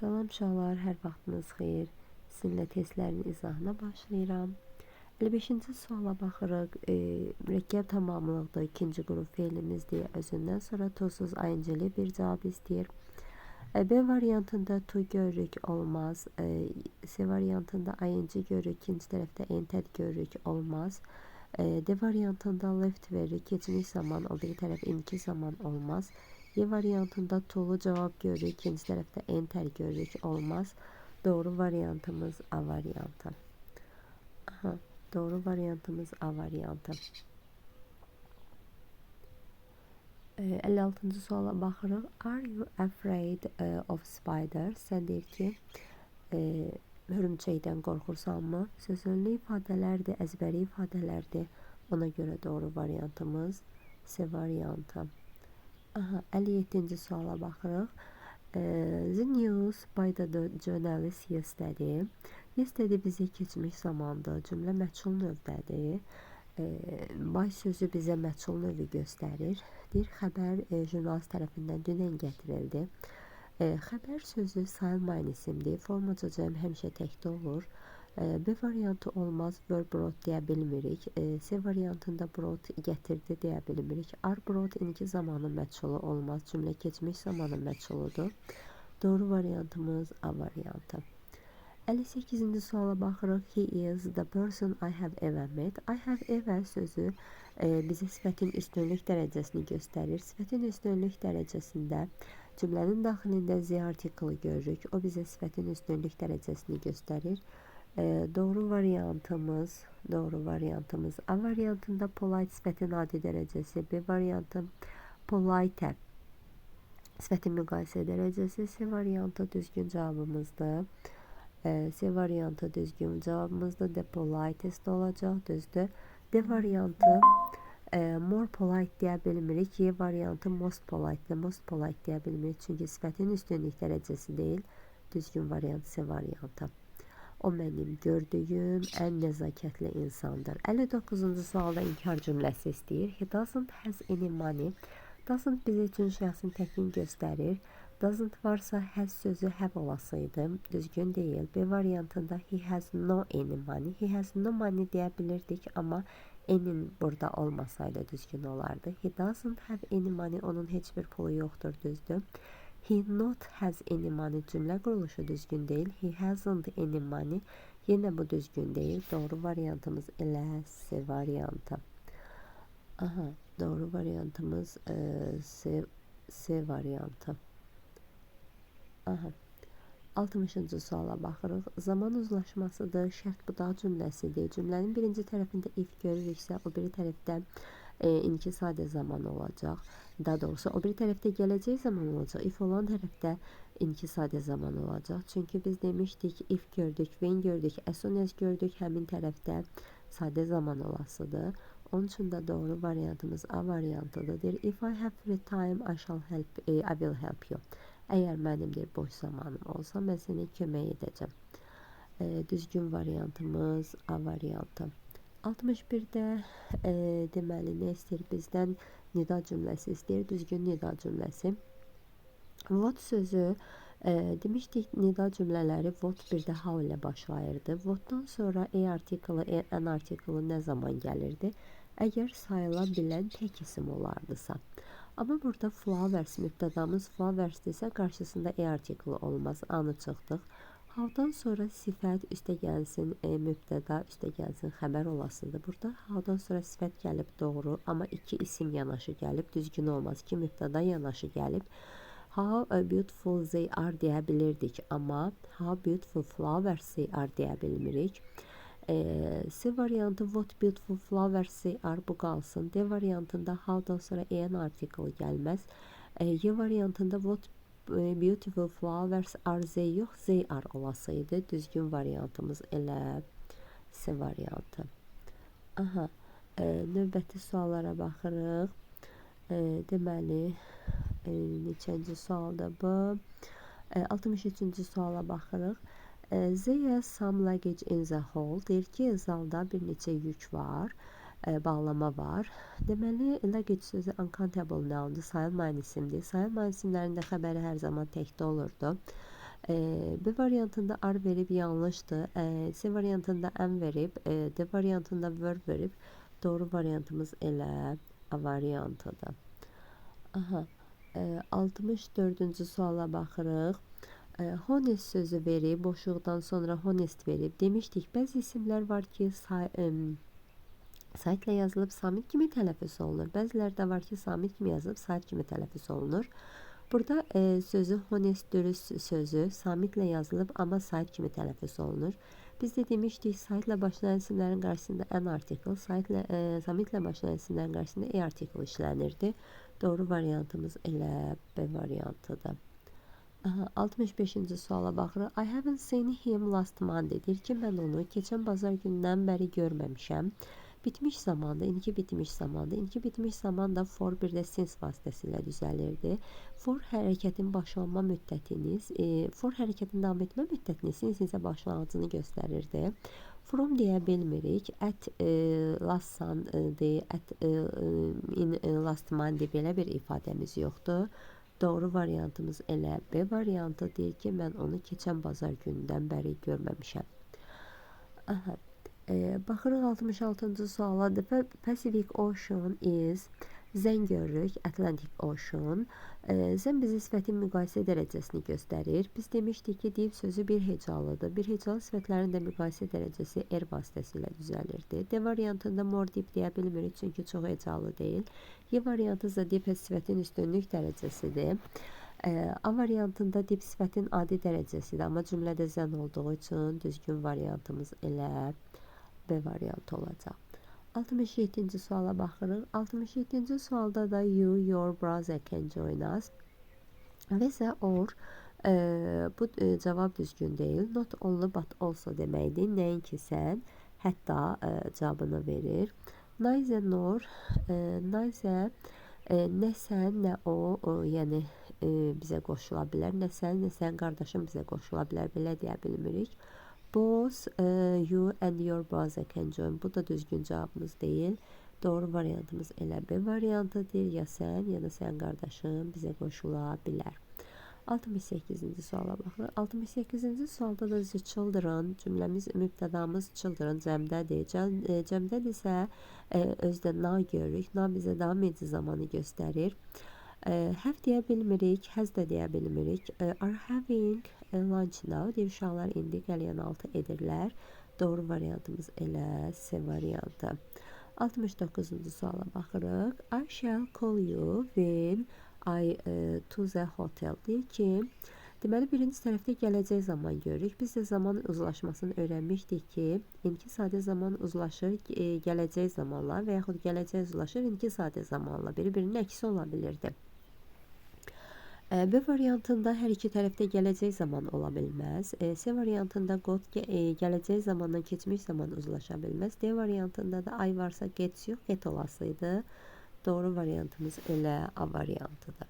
Salam uşaqlar, hər vaxtınız xeyir. Sizinlə testlərin izahına başlayıram. 55-ci suala baxırıq. Mürəkkəb tamamlıqda ikinci qrup fe'limizdir. Özündən sonra tuzsuz ayıncılı bir cavab istəyir. B variantında to görürük, olmaz. C variantında ayıncı görürük, ikinci tərəfdə ented görürük, olmaz. D variantında left veririk, keçmiş zaman, o biri tərəf indiki zaman, olmaz. Y variantında to'lu cavab görürük, ikinci tərəfdə enter görürük, olmaz. Doğru variantımız A variantı. Doğru variantımız A variantı. 56-cı suala baxırıq. Are you afraid of spiders? Sən deyir ki, hörümçəkdən qorxursanmı? Sözünlü ifadələrdir, əzbəri ifadələrdir. Ona görə doğru variantımız C variantı. 57-ci suala baxırıq. The news by the journalist yesterday. Yesterday bizə keçmiş zamandır. Cümlə məchul növdədir. By sözü bizə məchul növü göstərir. Deyir, xəbər jurnalist tərəfindən dünən gətirildi. Xəbər sözü sayılmayan isimdir. Formaca cəm həmişə təkdə olur. B variantı olmaz, were brought deyə bilmirik. C variantında brought gətirdi deyə bilmirik. Are brought indiki zamanın məchulu olmaz. Cümlə keçmiş zamanın məchuludur. Doğru variantımız A variantı. 58-ci suala baxırıq. He is the person I have ever met. I have ever sözü bizə sifətin üstünlük dərəcəsini göstərir. Sifətin üstünlük dərəcəsində cümlənin daxilində Z artiklı görürük. O bizə sifətin üstünlük dərəcəsini göstərir. Doğru variantımız A variantında polite sifətin adi dərəcəsi, B variantı polite sifətin müqayisə dərəcəsi, C variantı düzgün cavabımızdır. C variantı düzgün cavabımızdır. The politest olacaq, düzdür. D variantı more polite deyə bilmirik. Y variantı most polite deyə bilmirik. Çünki sifətin üstünlük dərəcəsi deyil. Düzgün variant C variantı. O mənim gördüyüm ən nəzakətli insandır. 59-cu sualda inkar cümləsi istəyir. He doesn't has any money. Doesn't bizə üçün şəxsin təkini göstərir. Doesn't varsa has sözü have olasıydı. Düzgün deyil. B variantında he has no any money. He has no money deyə bilirdik, amma any'nin burada olmasaydı düzgün olardı. He doesn't have any money. Onun heç bir pulu yoxdur, düzdür. He not has any money cümlə quruluşu düzgün deyil. He hasn't any money. Yenə bu düzgün deyil. Doğru variantımız elə C variantı. Doğru variantımız C variantı. 60-cı suala baxırıq. Zaman uzlaşmasıdır, şərt budaq cümləsidir. Cümlənin birinci tərəfində if görürüksə, o biri tərəfdə indiki sadə zaman olacaq. Daha doğrusu o biri tərəfdə gələcək zaman olacaq. If olan tərəfdə indiki sadə zaman olacaq. Çünki biz demişdik, if gördük, when gördük, as soon as gördük, həmin tərəfdə sadə zaman olasıdır. Onun üçün də doğru variantımız A variantıdır. Deyir, if I have free time, I will help you. Əgər mənimdir boş zamanım olsa, mən sənə kömək edəcəm. Düzgün variantımız A variantı. 61-də deməli nə istəyir bizdən? Nida cümləsi istəyir. Düzgün nida cümləsi. What sözü demişdik, nida cümlələri what bir də how ilə başlayırdı. Whatdan sonra artiklı, an artiklı nə zaman gəlirdi? Əgər sayıla bilən tək isim olardısa. Amma burada flowers, mübtədamız flowersdirsə qarşısında artiklı olmaz. Anı çıxdıq. How'dan sonra sifət üstə gəlsin, mübtəda üstə gəlsin, xəbər olasıdır. Burada how'dan sonra sifət gəlib, doğru. Amma iki isim yanaşı gəlib, düzgün olmaz ki, mübtəda yanaşı gəlib. How beautiful they are deyə bilirdik. Amma how beautiful flowers they are deyə bilmirik. C variantı what beautiful flowers they are bu qalsın. D variantında how'dan sonra an artiklı gəlməz. Y variantında what beautiful flowers are they yox, they are olasıydı. Düzgün variantımız elə C variantı. Növbəti suallara baxırıq. Deməli, neçənci sualda bu? 63-cü suala baxırıq. There is some luggage in the hall. Deyir ki, zalda bir neçə yük var, bağlama var. Deməli, luggage sözü uncountable noundur, sayılmayan isimdir. Sayılmayan isimlərin də xəbəri hər zaman təkdə olurdu. B variantında ar verib yanlışdır. C variantında M verib, D variantında verb verib. Doğru variantımız elə A variantıdır. Aha, 64-cü suala baxırıq. Honest sözü verib, boşluqdan sonra honest verib. Demişdik, bəzi isimlər var ki, Saitlə yazılıb Samit kimi tələffüz olunur. Bəziləri də var ki, Samit kimi yazılıb Sait kimi tələffüz olunur. Burada sözü honest, dürüst sözü Samitlə yazılıb, amma Sait kimi tələffüz olunur. Biz də demişdik, Saitlə başlayan isimlərin qarşısında n artikl, Samitlə başlayan isimlərin qarşısında e artikl işlənirdi. Doğru variantımız elə B variantıdır. 65-ci suala baxırıq. I haven't seen him last Monday. Deyir ki, mən onu keçən bazar günündən bəri görməmişəm. Bitmiş zamanda, indiki bitmiş zamanda. İndiki bitmiş zaman da for bir də since vasitəsilə düzəlirdi. For hərəkətin başlanma müddətiniz, for hərəkətin davam etmə müddətini since isə başlanğıcını göstərirdi. From deyə bilmirik. At last Sunday, at in last Monday belə bir ifadəmiz yoxdur. Doğru variantımız elə B variantı, deyir ki, mən onu keçən bazar günündən bəri görməmişəm. Aha. Baxırıq 66-cı suala. The Pacific Ocean is zən görürük, Atlantic Ocean. Zən bizi sifətin müqayisə dərəcəsini göstərir. Biz demişdik ki, div sözü bir hecalıdır. Bir hecalı sifətlərin də müqayisə dərəcəsi er vasitəsilə düzəlirdi. D variantında more dip deyə bilmirik, çünki çox hecalı deyil. Y variantı da dip sifətin üstünlük dərəcəsidir. A variantında dip sifətin adi dərəcəsidir, amma cümlədə zən olduğu üçün düzgün variantımız elə B variantı olacaq. 67-ci suala baxırıq. 67-ci sualda da you, your brother can join us. Və isə or, bu cavab düzgün deyil. Not only but also deməkdir. Nəinki sən, hətta cavabını verir. Neither nor, neither nə sən, nə o, yəni bizə qoşula bilər. Nə sən, nə sən qardaşın bizə qoşula bilər. Belə deyə bilmirik. Both you and your brother can join. Bu da düzgün cavabımız deyil. Doğru variantımız elə B variantıdır. Ya sən, ya da sən qardaşın bizə qoşula bilər. 68-ci suala baxırıq. 68-ci sualda da the children, cümləmiz, mübtədamız children cəmdədir. Cəmdədirsə özdə na görürük. Na bizə davam edici zamanı göstərir. Have deyə bilmirik, has da deyə bilmirik. Are having lunch now. Deyir, uşaqlar indi qəlyanaltı edirlər. Doğru variantımız elə C variantı. 69-cu suala baxırıq. I shall call you when I to the hotel. Deyir ki, deməli birinci tərəfdə gələcək zaman görürük. Biz də zaman uzlaşmasını öyrənmişdik ki, indiki sadə zaman uzlaşır gələcək zamanla və yaxud gələcək uzlaşır indiki sadə zamanla. Bir-birinin əksi ola bilirdi. B variantında hər iki tərəfdə gələcək zaman ola bilməz. C variantında got gələcək zamandan keçmiş zaman uzlaşa bilməz. D variantında da ay varsa gets yox, get olasıydı. Doğru variantımız elə A variantıdır.